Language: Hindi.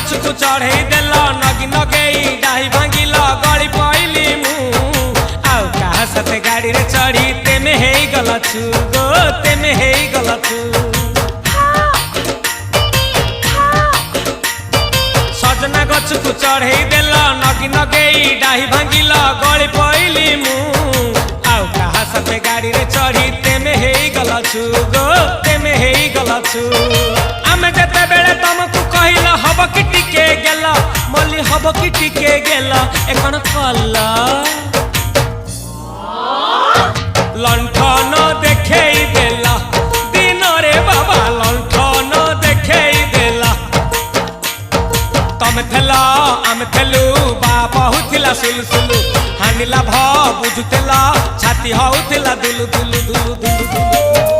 गछकु चढ़े देल नगी नगेई डाही भांगिल गली पइली मु आउ कहा साथे गाड़ी रे चढ़ी तेमे हेई गलछु गो तेमे हेई गलछु सजना गछकु चढ़े देल नगी नगेई डाही भांगिल गली पइली मु आउ कहा साथे गाड़ी रे चढ़ी तेमे हेई गलछु गो तेमे हेई गलछु आमे जते बेले तुमको कहिल हब कि टिके गेल मल्ली हब कि टिके गेल एकन कल लंठन देखेई देला दिन रे बाबा लंठन देखेई देला तमे थेला आमे थेलु बाबा हुथिला सुलसुलु हानिला भ बुझुतेला छाती हउथिला दुलु दुलु दुलु दुलु दुलु